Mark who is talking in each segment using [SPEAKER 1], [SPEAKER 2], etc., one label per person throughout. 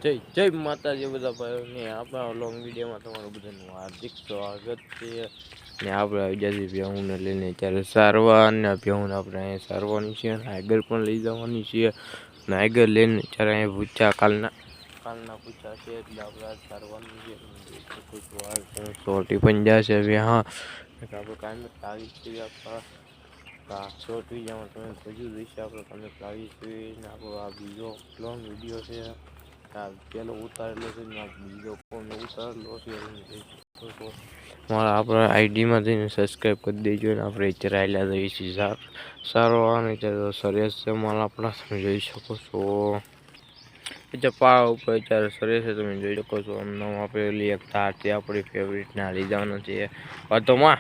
[SPEAKER 1] જય માતાજી બધા ભાઈઓને આપણા લોંગ વિડીયોમાં તમારું બધાનું હાર્દિક સ્વાગત છે. ને આપણે આવી જઈએ ભેહુંને લઈને અત્યારે સારવાર અને ભેહુંને આપણે અહીંયા સારવાની છે અને આગળ પણ લઈ જવાની છે અને આગળ લઈને અત્યારે અહીંયા પૂછા કાલના પૂછા છે એટલે આપણે સારવાની છે. સોટી પંજા છે હવે હા આપણે કાંઈ લાવી છીએ આપણા શોર્ટ વિડીયોમાં તમે જોયું રહીશે આપણે તમે લાવી છીએ ને આપણો આ બીજો લોંગ વિડીયો છે. પેલો ઉતારેલો છે ને બીજો ફોન ઉતારેલો છે મારા આપણા આઈડીમાં જઈને સબસ્ક્રાઈબ કરી દેજો ને આપણે અત્યારે આવેલા જઈએ છીએ સારો અને અત્યારે સરસ છે માલ આપણા તમે જોઈ શકો છો. પાળા ઉપર અત્યારે સરસ છે તમે જોઈ શકો છો. આમ આપેલી એક તાર છે આપણી ફેવરિટ ના લઈ જવાના છે વાતોમાં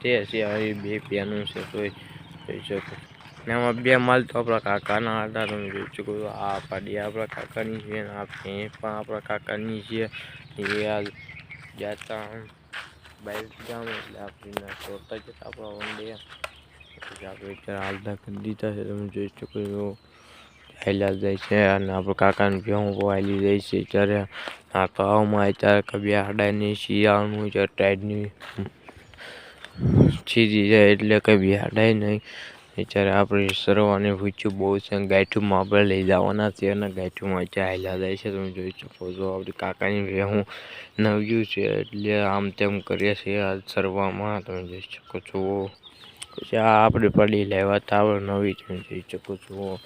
[SPEAKER 1] તે છે બે પેનું છે તો જોઈ શકો ને આમાં બે માલ તો આપણા કાકાના હતા તમે જોઈ શકો છો. આ પાડી આપણા કાકાની છે ને આ ભેંસ પણ આપણા કાકાની છે. એ આ જતા બાઈક જામ એટલે આપણે છોડતા જતા આપણા વંડે આપણે અત્યારે હાલતા કરી દીધા છે તમે જોઈ શકો છો. હાલ્યા જાય છે અને આપણે કાકાની ભેહું હાલી જાય છે અત્યારે આ ભાવમાં અત્યારે કભી હાડાની શિયાળનું છે ટાઈડની છીજી જાય એટલે કભી હાડાય નહીં. અત્યારે આપણે સરવાની પૂછ્યું બહુ છે ગાયઠુંમાં આપણે લઈ જવાના છે અને ગાયઠુંમાં અત્યારે હાલ્યા જાય છે તમે જોઈ શકો છો. આપણી કાકાની ભેહું નવ્યું છે એટલે આમ તેમ કરીએ છીએ આ સરવામાં તમે જોઈ શકો છો. પછી આ આપણે પડી લેવા હતા આપણે નવી તમે જોઈ શકો છો.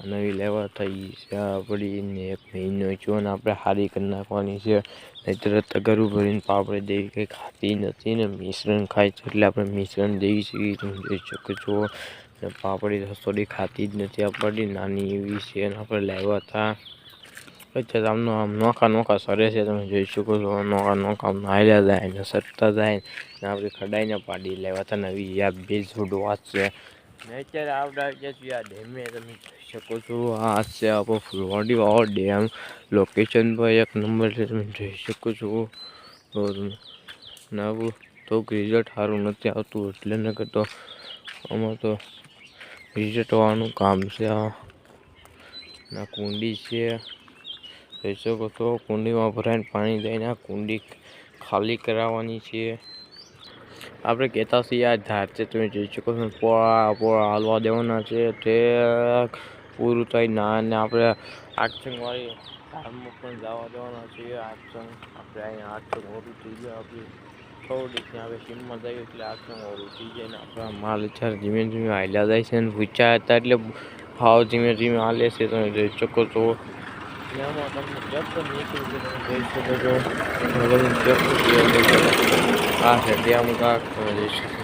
[SPEAKER 1] નવી લેવા થઈ છે આપણીને 1 મહિનો જો ને આપણે હારી કરી નાખવાની છે. નહીંતર તગરું ભરીને પાપડે દેવી કંઈ ખાતી નથી ને મિશ્રણ ખાય છે એટલે આપણે મિશ્રણ દેવી છીએ તમે જોઈ શકો છો. પાપડી થોડી ખાતી જ નથી આપણી નાની એવી છે અને આપણે લાવ્યા હતા અત્યારે આમ નોખા સરે છે તમે જોઈ શકો છો. નોખા હાલ્યા જાય ને સરતા જાય ને આપણે ખડાઈને પાડી લેવા હતા નવી આ બે જોડવા છે ને અત્યારે આપણે આ ડેમે તમે જોઈ શકો છો. આ છે આપણો ફુલવાડી વાળો ડેમ લોકેશન પર 1 નંબર છે તમે જોઈ શકો છો. નવું તો રિઝલ્ટ સારું નથી આવતું એટલે ન કરતો આમાં તો રિઝલ્ટ વાળાનું કામ છે. આ કુંડી છે જોઈ શકો છો. કુંડીમાં ભરાઈને પાણી દઈને આ કુંડી ખાલી કરાવવાની છે. આપણે કહેતા છીએ આ ધાર છે તમે જોઈ શકો છો. પોળા હાલવા દેવાના છે તે પૂરું થઈ ના ને આપણે આક્ષંગવાળી ધારમાં પણ જવા દેવાના છીએ. આક્ષંગ આપણે અહીંયા આક્ષંગ ઓરું થઈ જાય આપણી થોડીક આપણે સીમમાં જઈએ એટલે આક્ષંગ ઓરું થઈ જાય ને આપણા માલ અત્યારે ધીમે ધીમે હાલ્યા જાય છે અને પૂછ્યા હતા એટલે ભાવ ધીમે ધીમે હાલે છે તમે જોઈ શકો છો. એમાં તમને ચેક નીકળી તમે જોઈ શકો છો. આ છે ડેમ કાક તમે જોઈ શકો